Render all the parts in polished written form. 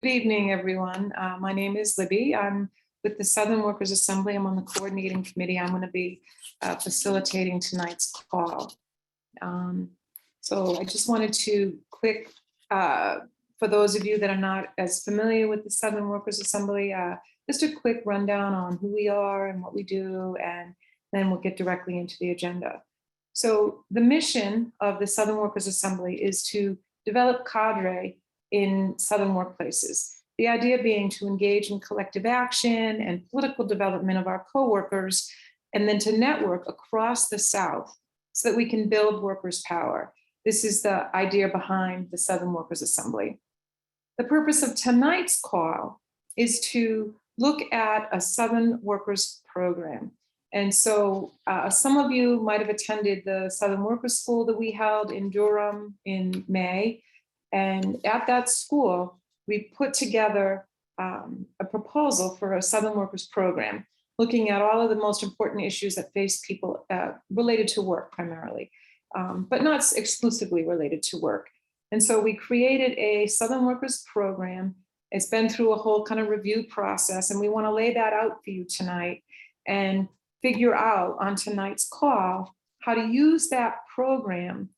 Good evening, everyone. My name is Libby. I'm with the Southern Workers Assembly. I'm on the coordinating committee. I'm going to be facilitating tonight's call. So I just wanted to for those of you that are not as familiar with the Southern Workers Assembly, just a quick rundown on who we are and what we do, and then we'll get directly into the agenda. So the mission of the Southern Workers Assembly is to develop cadre in Southern workplaces. The idea being to engage in collective action and political development of our coworkers, and then to network across the South so that we can build workers' power. This is the idea behind the Southern Workers Assembly. The purpose of tonight's call is to look at a Southern Workers program. And so some of you might have attended the Southern Workers School that we held in Durham in May. And at that school, we put together a proposal for a Southern Workers program, looking at all of the most important issues that face people related to work primarily, but not exclusively related to work. And so we created a Southern Workers program. It's been through a whole kind of review process, and we want to lay that out for you tonight and figure out on tonight's call how to use that program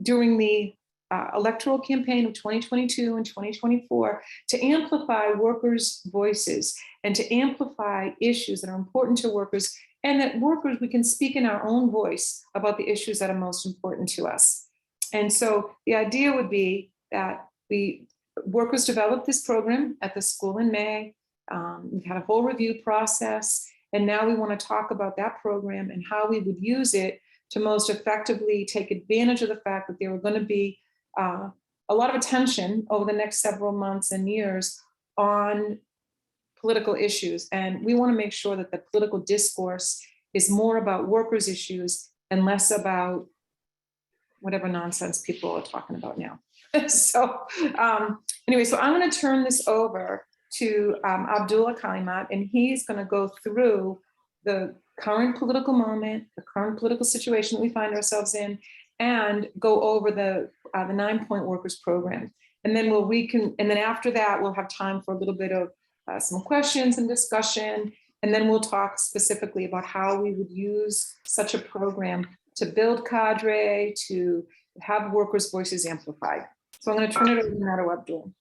during the electoral campaign of 2022 and 2024 to amplify workers' voices and to amplify issues that are important to workers, and that workers, we can speak in our own voice about the issues that are most important to us. And so the idea would be that workers developed this program at the school in May. We've had a whole review process, and now we want to talk about that program and how we would use it to most effectively take advantage of the fact that there were going to be a lot of attention over the next several months and years on political issues. And we want to make sure that the political discourse is more about workers' issues and less about whatever nonsense people are talking about now. So anyway, so I'm going to turn this over to Abdullah Kalimat, and he's going to go through the current political moment, the current political situation that we find ourselves in, and go over the 9-point workers program. And then and then after that, we'll have time for a little bit of some questions and discussion. And then we'll talk specifically about how we would use such a program to build cadre, to have workers' voices amplified. So I'm going to turn it over now to Abdul.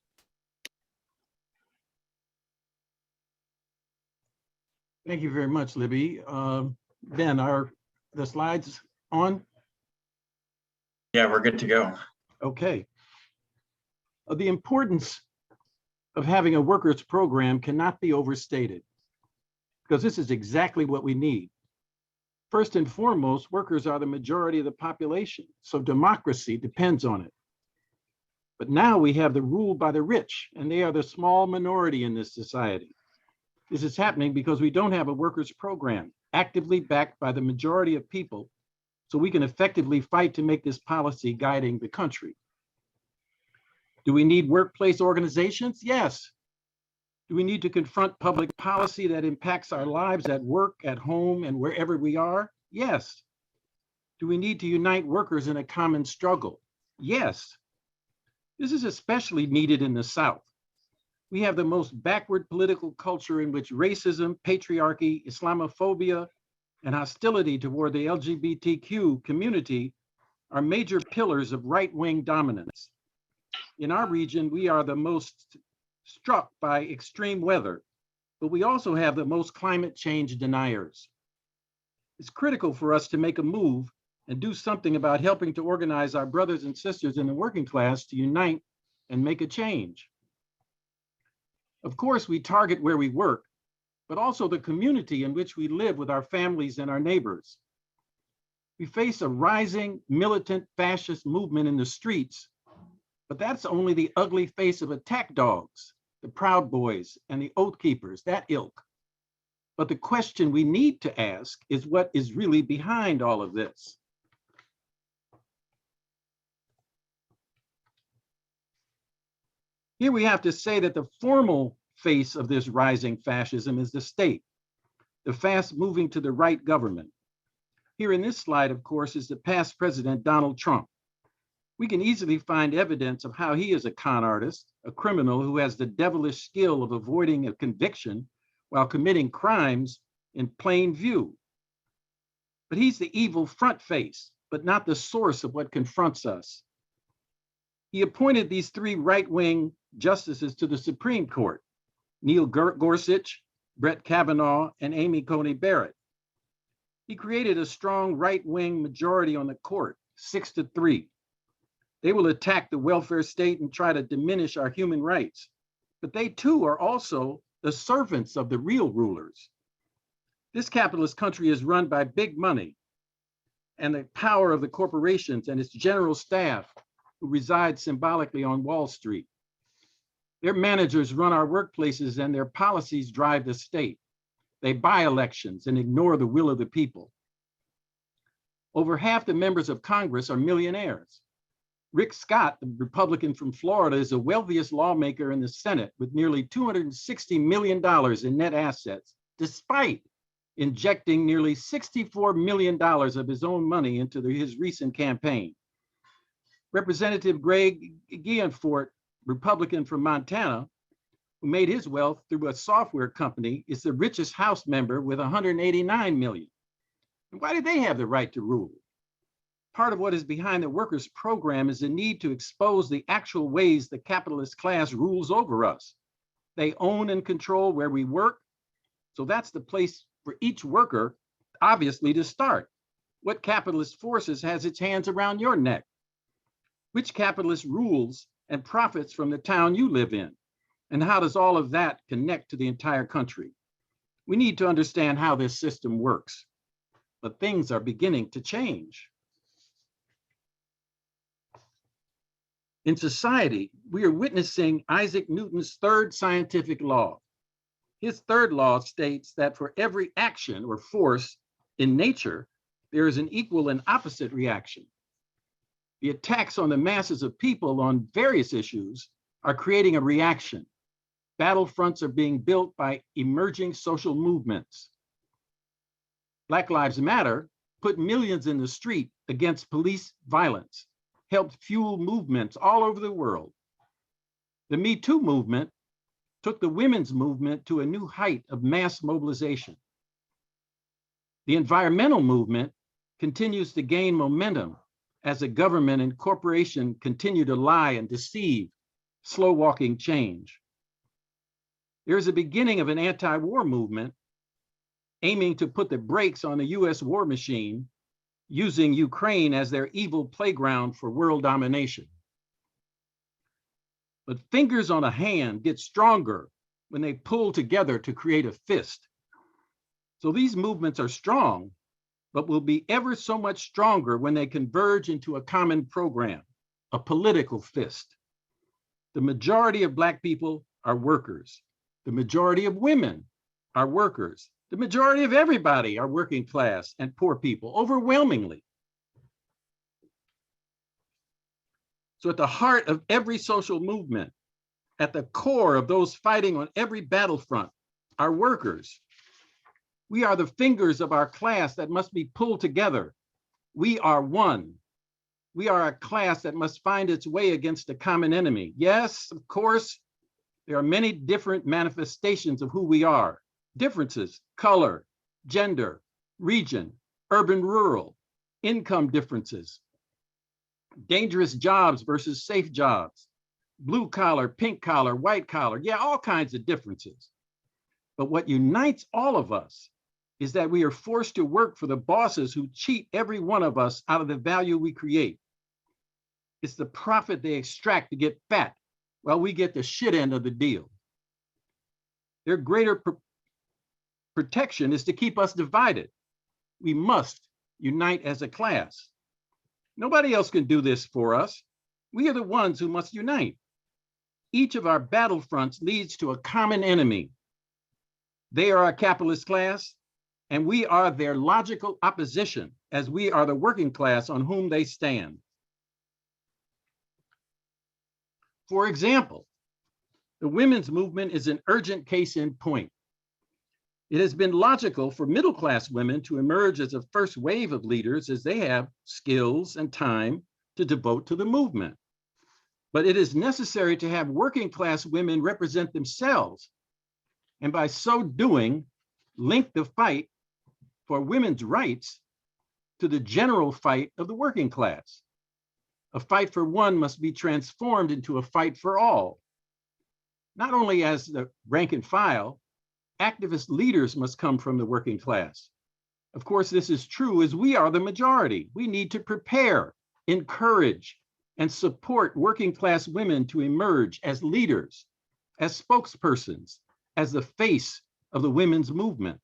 Thank you very much, Libby. Ben, are the slides on? Yeah, we're good to go. Okay. The importance of having a workers' program cannot be overstated, because this is exactly what we need. First and foremost, workers are the majority of the population, so democracy depends on it. But now we have the rule by the rich, and they are the small minority in this society. This is happening because we don't have a workers' program actively backed by the majority of people, so we can effectively fight to make this policy guiding the country. Do we need workplace organizations? Yes. Do we need to confront public policy that impacts our lives at work, at home, and wherever we are? Yes. Do we need to unite workers in a common struggle? Yes. This is especially needed in the South. We have the most backward political culture in which racism, patriarchy, Islamophobia, and hostility toward the LGBTQ community are major pillars of right-wing dominance. In our region, we are the most struck by extreme weather, but we also have the most climate change deniers. It's critical for us to make a move and do something about helping to organize our brothers and sisters in the working class to unite and make a change. Of course, we target where we work, but also the community in which we live with our families and our neighbors. We face a rising militant fascist movement in the streets, but that's only the ugly face of attack dogs, the Proud Boys and the Oath Keepers, that ilk. But the question we need to ask is what is really behind all of this? Here we have to say that the formal face of this rising fascism is the state, the fast moving to the right government. Here in this slide, of course, is the past president, Donald Trump. We can easily find evidence of how he is a con artist, a criminal who has the devilish skill of avoiding a conviction while committing crimes in plain view. But he's the evil front face, but not the source of what confronts us. He appointed these three right-wing justices to the Supreme Court: Neil Gorsuch, Brett Kavanaugh, and Amy Coney Barrett. He created a strong right-wing majority on the court, 6-3. They will attack the welfare state and try to diminish our human rights. But they too are also the servants of the real rulers. This capitalist country is run by big money and the power of the corporations and its general staff who reside symbolically on Wall Street. Their managers run our workplaces and their policies drive the state. They buy elections and ignore the will of the people. Over half the members of Congress are millionaires. Rick Scott, the Republican from Florida, is the wealthiest lawmaker in the Senate with nearly $260 million in net assets, despite injecting nearly $64 million of his own money into his recent campaign. Representative Greg Gianforte, Republican from Montana, who made his wealth through a software company, is the richest House member with $189 million. And why do they have the right to rule? Part of what is behind the workers' program is the need to expose the actual ways the capitalist class rules over us. They own and control where we work, so that's the place for each worker, obviously, to start. What capitalist forces has its hands around your neck? Which capitalist rules and profits from the town you live in? And how does all of that connect to the entire country? We need to understand how this system works, but things are beginning to change. In society, we are witnessing Isaac Newton's third scientific law. His third law states that for every action or force in nature, there is an equal and opposite reaction. The attacks on the masses of people on various issues are creating a reaction. Battlefronts are being built by emerging social movements. Black Lives Matter put millions in the street against police violence, helped fuel movements all over the world. The Me Too movement took the women's movement to a new height of mass mobilization. The environmental movement continues to gain momentum as the government and corporation continue to lie and deceive, slow-walking change. There is a beginning of an anti-war movement aiming to put the brakes on the US war machine, using Ukraine as their evil playground for world domination. But fingers on a hand get stronger when they pull together to create a fist. So these movements are strong, but will be ever so much stronger when they converge into a common program, a political fist. The majority of Black people are workers. The majority of women are workers. The majority of everybody are working class and poor people, overwhelmingly. So at the heart of every social movement, at the core of those fighting on every battlefront, are workers. We are the fingers of our class that must be pulled together. We are one. We are a class that must find its way against a common enemy. Yes, of course, there are many different manifestations of who we are. Differences: color, gender, region, urban, rural, income differences, dangerous jobs versus safe jobs, blue collar, pink collar, white collar, yeah, all kinds of differences. But what unites all of us is that we are forced to work for the bosses who cheat every one of us out of the value we create. It's the profit they extract to get fat, while we get the shit end of the deal. Their greater protection is to keep us divided. We must unite as a class. Nobody else can do this for us. We are the ones who must unite. Each of our battlefronts leads to a common enemy. They are a capitalist class, and we are their logical opposition, as we are the working class on whom they stand. For example, the women's movement is an urgent case in point. It has been logical for middle-class women to emerge as a first wave of leaders, as they have skills and time to devote to the movement. But it is necessary to have working class women represent themselves, and by so doing, link the fight for women's rights to the general fight of the working class. A fight for one must be transformed into a fight for all. Not only as the rank and file, activist leaders must come from the working class. Of course, this is true as we are the majority. We need to prepare, encourage, and support working class women to emerge as leaders, as spokespersons, as the face of the women's movement.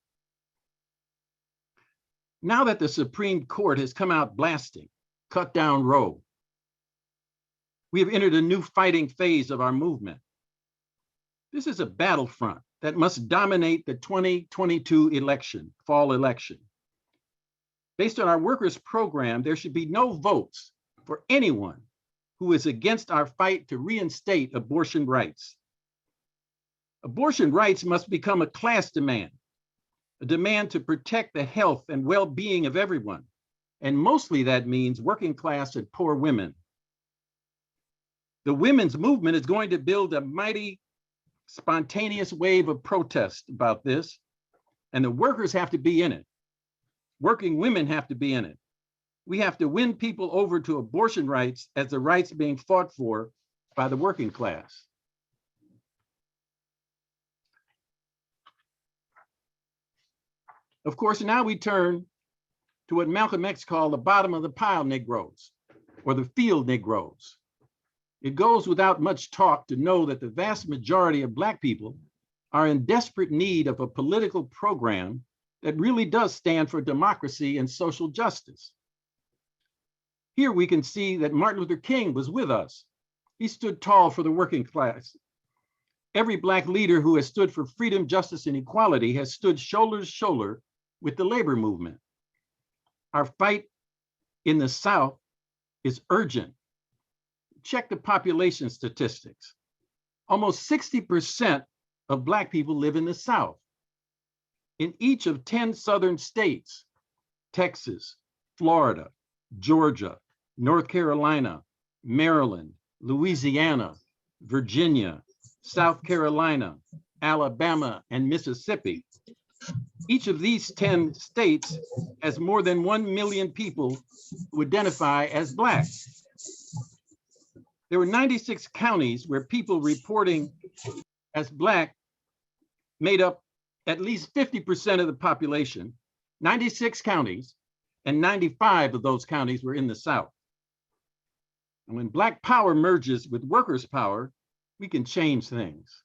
Now that the Supreme Court has come out blasting, cut down Roe, we have entered a new fighting phase of our movement. This is a battlefront that must dominate the 2022 election, fall election. Based on our workers' program, there should be no votes for anyone who is against our fight to reinstate abortion rights. Abortion rights must become a class demand, a demand to protect the health and well-being of everyone. And mostly that means working class and poor women. The women's movement is going to build a mighty, spontaneous wave of protest about this, and the workers have to be in it. Working women have to be in it. We have to win people over to abortion rights as the rights being fought for by the working class. Of course, now we turn to what Malcolm X called the bottom of the pile Negroes, or the field Negroes. It goes without much talk to know that the vast majority of Black people are in desperate need of a political program that really does stand for democracy and social justice. Here we can see that Martin Luther King was with us. He stood tall for the working class. Every Black leader who has stood for freedom, justice, and equality has stood shoulder to shoulder with the labor movement. Our fight in the South is urgent. Check the population statistics. Almost 60% of Black people live in the South. In each of 10 southern states, Texas, Florida, Georgia, North Carolina, Maryland, Louisiana, Virginia, South Carolina, Alabama, and Mississippi. Each of these 10 states has more than 1 million people who identify as Black. There were 96 counties where people reporting as Black made up at least 50% of the population, 96 counties, and 95 of those counties were in the South. And when Black power merges with workers' power, we can change things.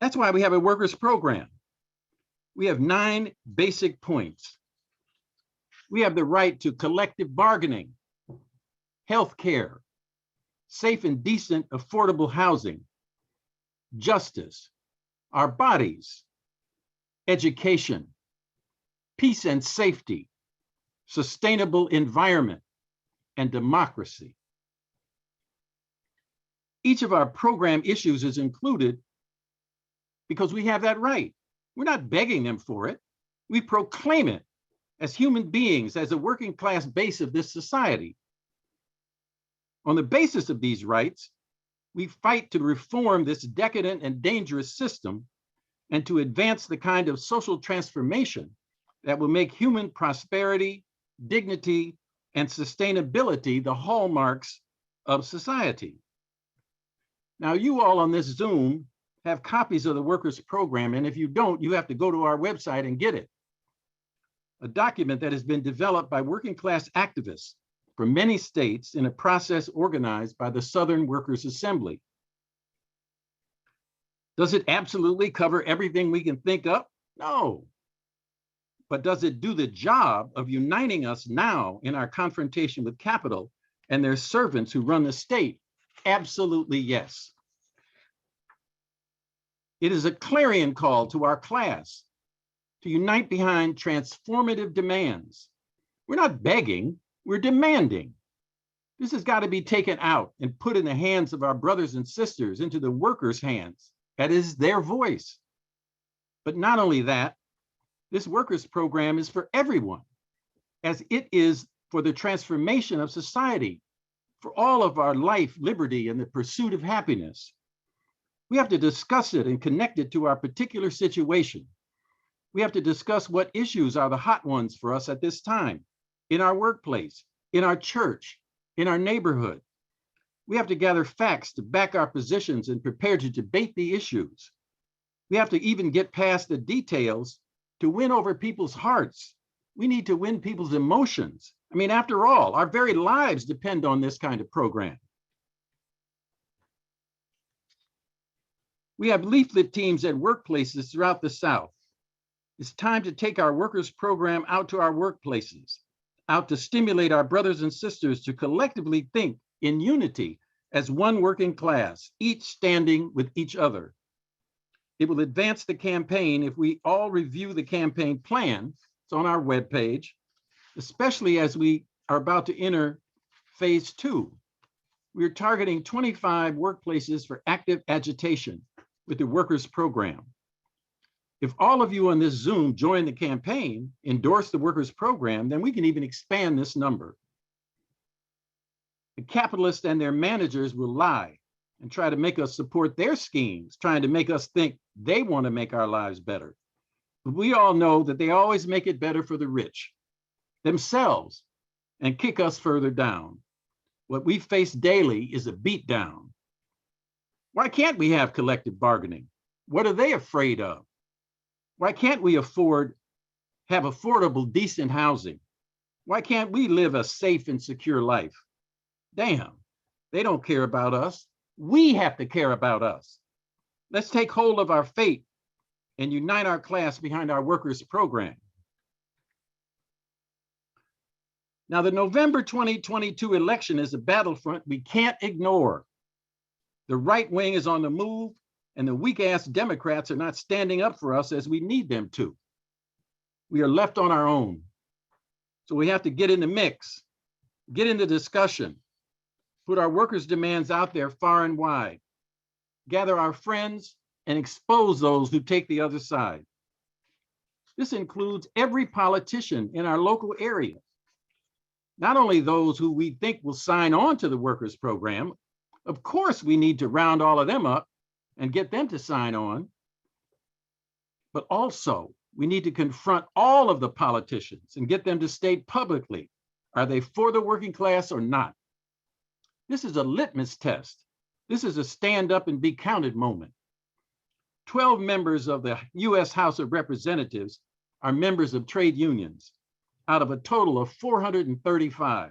That's why we have a workers' program. We have 9 basic points. We have the right to collective bargaining, health care, safe and decent, affordable housing, justice, our bodies, education, peace and safety, sustainable environment, and democracy. Each of our program issues is included because we have that right. We're not begging them for it. We proclaim it as human beings, as a working class base of this society. On the basis of these rights, we fight to reform this decadent and dangerous system and to advance the kind of social transformation that will make human prosperity, dignity, and sustainability the hallmarks of society. Now, you all on this Zoom have copies of the workers' program, and if you don't, you have to go to our website and get it. A document that has been developed by working class activists from many states in a process organized by the Southern Workers Assembly. Does it absolutely cover everything we can think of? No. But does it do the job of uniting us now in our confrontation with capital and their servants who run the state? Absolutely yes. It is a clarion call to our class to unite behind transformative demands. We're not begging, we're demanding. This has got to be taken out and put in the hands of our brothers and sisters, into the workers' hands. That is their voice. But not only that, This workers program is for everyone, as it is for the transformation of society, for all of our life, liberty, and the pursuit of happiness. We have to discuss it and connect it to our particular situation. We have to discuss what issues are the hot ones for us at this time, in our workplace, in our church, in our neighborhood. We have to gather facts to back our positions and prepare to debate the issues. We have to even get past the details to win over people's hearts. We need to win people's emotions. I mean, after all, our very lives depend on this kind of program. We have leaflet teams at workplaces throughout the South. It's time to take our workers program out to our workplaces, out to stimulate our brothers and sisters to collectively think in unity as one working class, each standing with each other. It will advance the campaign if we all review the campaign plan. It's on our webpage, especially as we are about to enter phase 2. We're targeting 25 workplaces for active agitation with the workers program. If all of you on this Zoom join the campaign, endorse the workers program, then we can even expand this number. The capitalists and their managers will lie and try to make us support their schemes, trying to make us think they want to make our lives better. But we all know that they always make it better for the rich themselves and kick us further down. What we face daily is a beatdown. Why can't we have collective bargaining? What are they afraid of? Why can't we have affordable, decent housing? Why can't we live a safe and secure life? Damn, they don't care about us. We have to care about us. Let's take hold of our fate and unite our class behind our workers program. Now, the November 2022 election is a battlefront we can't ignore. The right wing is on the move, and the weak-ass Democrats are not standing up for us as we need them to. We are left on our own. So we have to get in the mix, get in the discussion, put our workers' demands out there far and wide, gather our friends, and expose those who take the other side. This includes every politician in our local area, not only those who we think will sign on to the workers program. Of course, we need to round all of them up and get them to sign on, but also we need to confront all of the politicians and get them to state publicly, are they for the working class or not? This is a litmus test. This is a stand up and be counted moment. 12 members of the US House of Representatives are members of trade unions out of a total of 435.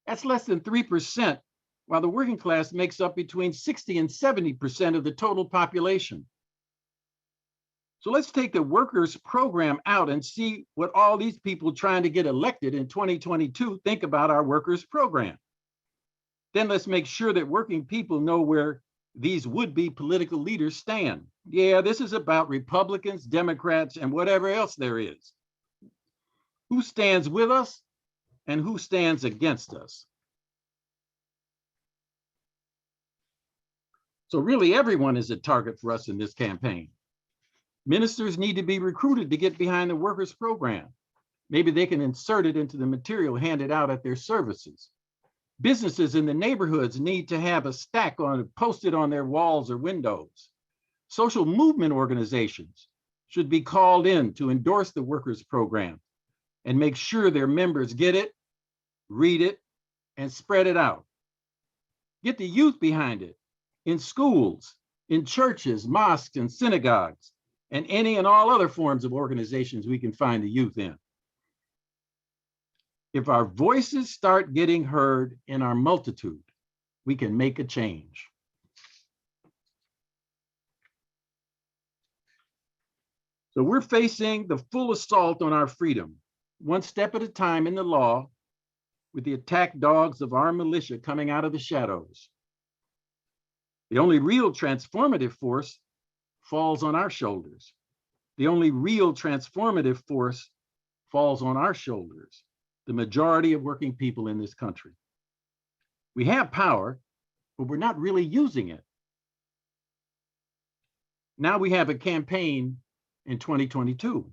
That's less than 3%, while the working class makes up between 60 and 70% of the total population. So let's take the workers program out and see what all these people trying to get elected in 2022 think about our workers program. Then let's make sure that working people know where these would-be political leaders stand. Yeah, this is about Republicans, Democrats, and whatever else there is. Who stands with us and who stands against us? So really everyone is a target for us in this campaign. Ministers need to be recruited to get behind the workers program. Maybe they can insert it into the material handed out at their services. Businesses in the neighborhoods need to have a stack posted on their walls or windows. Social movement organizations should be called in to endorse the workers program and make sure their members get it, read it, and spread it out. Get the youth behind it in schools, in churches, mosques, and synagogues, and any and all other forms of organizations we can find the youth in. If our voices start getting heard in our multitude, we can make a change. So we're facing the full assault on our freedom, one step at a time in the law, with the attack dogs of our militia coming out of the shadows. The only real transformative force falls on our shoulders. The only real transformative force falls on our shoulders, the majority of working people in this country. We have power, but we're not really using it. Now we have a campaign in 2022.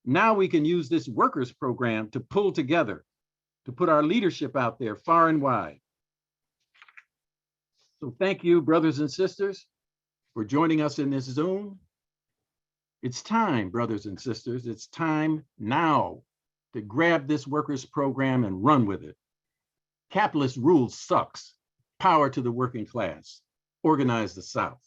Now we can use this workers program to pull together, to put our leadership out there far and wide. So thank you, brothers and sisters, for joining us in this Zoom. It's time, brothers and sisters, it's time now to grab this workers program and run with it. Capitalist rule sucks. Power to the working class. Organize the South.